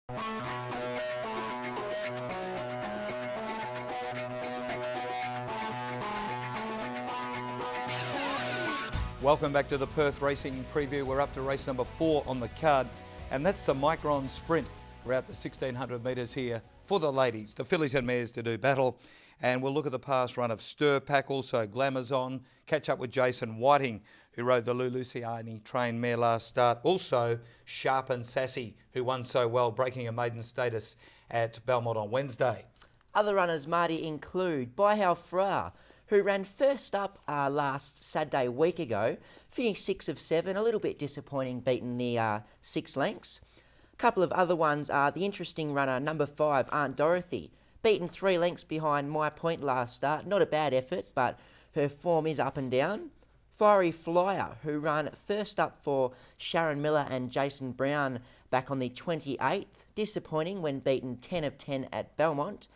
Welcome back to the Perth Racing Preview. We're up to race number 4 on the card, and that's the Micron Sprint. We're out the 1,600 metres here for the ladies, the fillies and mares to do battle. And we'll look at the past run of Stir Pack, also Glamazon, catch up with Jason Whiting, who rode the Luciani trained mare last start. Also, Sharp and Sassy, who won so well, breaking a maiden status at Belmont on Wednesday. Other runners, Marty, include By How Fra, who ran first up last Saturday week ago, finished 6 of 7, a little bit disappointing, beaten the 6 lengths. A couple of other ones are the interesting runner, number 5, Aunt Dorothy, beaten 3 lengths behind My Point last start. Not a bad effort, but her form is up and down. Fiery Flyer, who ran first up for Sharon Miller and Jason Brown back on the 28th, disappointing when beaten 10 of 10 at Belmont.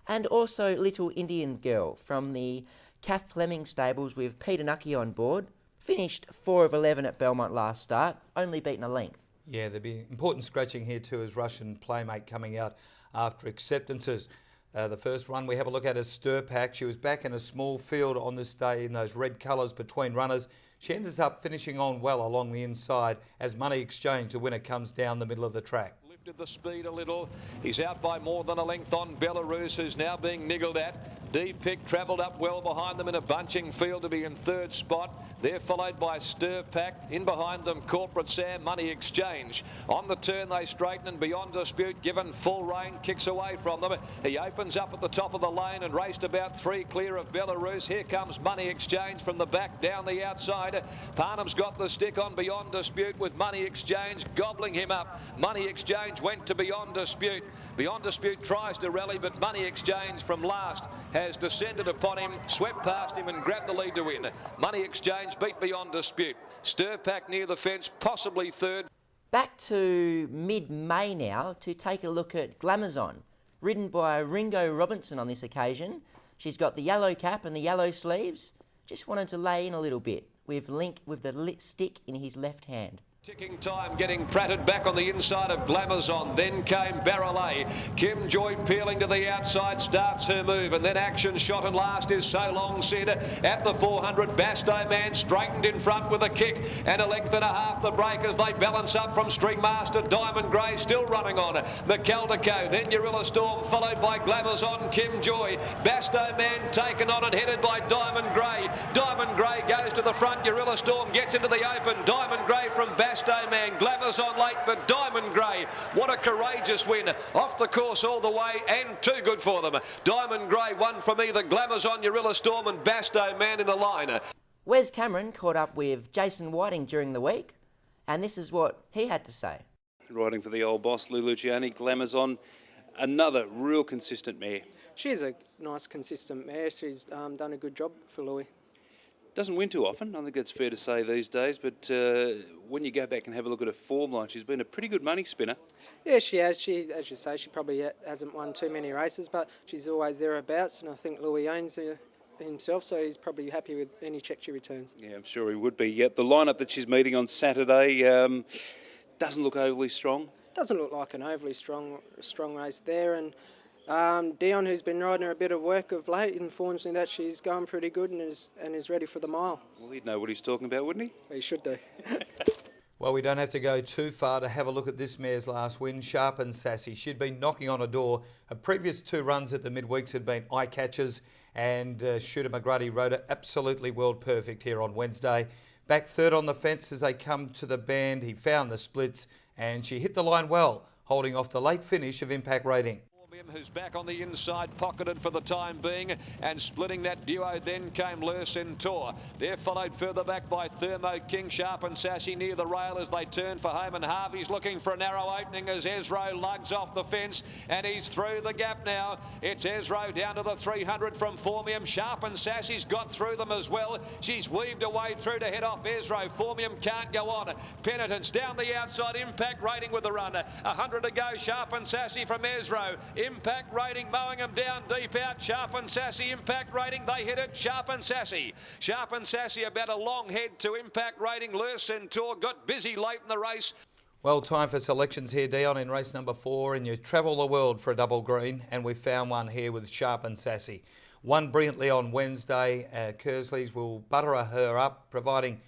And also Little Indian Girl from the Kath Fleming stables with Peter Nucky on board. Finished 4 of 11 at Belmont last start, only beaten a length. Yeah, there'll be important scratching here too as Russian Playmate coming out after acceptances. The first run we have a look at is Stir Pack. She was back in a small field on this day in those red colours between runners. She ends up finishing on well along the inside as Money Exchange, the winner, comes down the middle of the track. Lifted the speed a little. He's out by more than a length on Belarus, who's now being niggled at. D-Pick travelled up well behind them in a bunching field to be in 3rd spot. They're followed by Stir Pack. In behind them, Corporate Sam, Money Exchange. On the turn, they straighten and Beyond Dispute, given full rein, kicks away from them. He opens up at the top of the lane and raced about 3 clear of Belarus. Here comes Money Exchange from the back down the outside. Parnham's got the stick on Beyond Dispute with Money Exchange gobbling him up. Money Exchange went to Beyond Dispute. Beyond Dispute tries to rally, but Money Exchange from last has descended upon him, swept past him and grabbed the lead to win. Money Exchange beat Beyond Dispute. Stir Pack near the fence, possibly 3rd. Back to mid-May now to take a look at Glamazon, ridden by Ringo Robinson on this occasion. She's got the yellow cap and the yellow sleeves. Just wanted to lay in a little bit with Link with the lit stick in his left hand. Ticking time, getting pratted back on the inside of Glamazon. Then came Barrelet. Kim Joy peeling to the outside, starts her move. And then Action Shot and last is So Long Said. At the 400, Basto Man straightened in front with a kick. And a length and a half the breakers. They balance up from Stringmaster. Diamond Grey still running on. McCaldico, then Urilla Storm, followed by Glamazon, Kim Joy. Basto Man taken on and headed by Diamond Grey. Diamond Grey goes to the front. Urilla Storm gets into the open. Diamond Grey from Basto Man, Glamazon late, but Diamond Grey, what a courageous win, off the course all the way and too good for them. Diamond Grey won from either Glamazon, Urilla Storm and Basto Man in the line. Wes Cameron caught up with Jason Whiting during the week, and this is what he had to say. Riding for the old boss, Lou Luciani, Glamazon, another real consistent mare. She's a nice, consistent mare. She's done a good job for Louis. Doesn't win too often, I think that's fair to say these days, but when you go back and have a look at her form line, she's been a pretty good money spinner. Yeah, she has. She, as you say, she probably hasn't won too many races, but she's always thereabouts, and I think Louis owns her himself, so he's probably happy with any check she returns. Yeah, I'm sure he would be. Yeah, the lineup that she's meeting on Saturday doesn't look overly strong. Doesn't look like an overly strong race there, and Dion, who's been riding her a bit of work of late, informs me that she's going pretty good and is ready for the mile. Well, he'd know what he's talking about, wouldn't he? He should do. Well, we don't have to go too far to have a look at this mare's last win, Sharp and Sassy. She'd been knocking on a door. Her previous 2 runs at the midweeks had been eye catchers, and Shooter McGrady rode her absolutely world perfect here on Wednesday. Back 3rd on the fence as they come to the band. He found the splits and she hit the line well, holding off the late finish of Impact Rating. Who's back on the inside, pocketed for the time being, and splitting that duo then came Le Centaur. They're followed further back by Thermo King, Sharp and Sassy near the rail as they turn for home, and Harvey's looking for a narrow opening as Ezro lugs off the fence, and he's through the gap now. It's Ezro down to the 300 from Formium. Sharp and Sassy's got through them as well. She's weaved her way through to head off Ezro. Formium can't go on. Penitence down the outside, Impact Rating with the run. 100 to go, Sharp and Sassy from Ezro. Impact Rating mowing them down deep out. Sharp and Sassy, Impact Rating, they hit it. Sharp and Sassy. Sharp and Sassy about a long head to Impact Rating. Le Centaur got busy late in the race. Well, time for selections here, Dion, in race number 4, and you travel the world for a double green, and we found one here with Sharp and Sassy. Won brilliantly on Wednesday. Kersley's will butter her up, providing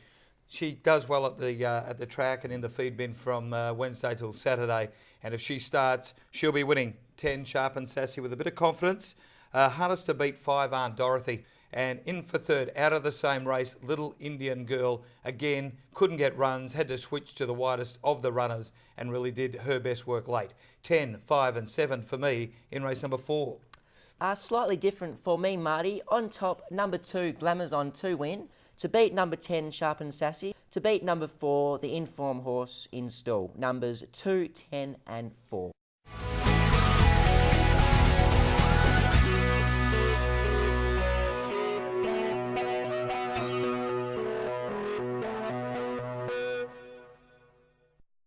she does well at the track and in the feed bin from Wednesday till Saturday. And if she starts, she'll be winning. 10, Sharp and Sassy with a bit of confidence. Hardest to beat, 5, Aunt Dorothy. And in for third, out of the same race, Little Indian Girl, again, couldn't get runs, had to switch to the widest of the runners and really did her best work late. 10, 5 and 7 for me in race number 4. Slightly different for me, Marty. On top, number 2, Glamour's on to win. To beat number 10, Sharp and Sassy. To beat number 4, the Inform Horse in stall. Numbers 2, 10 and 4.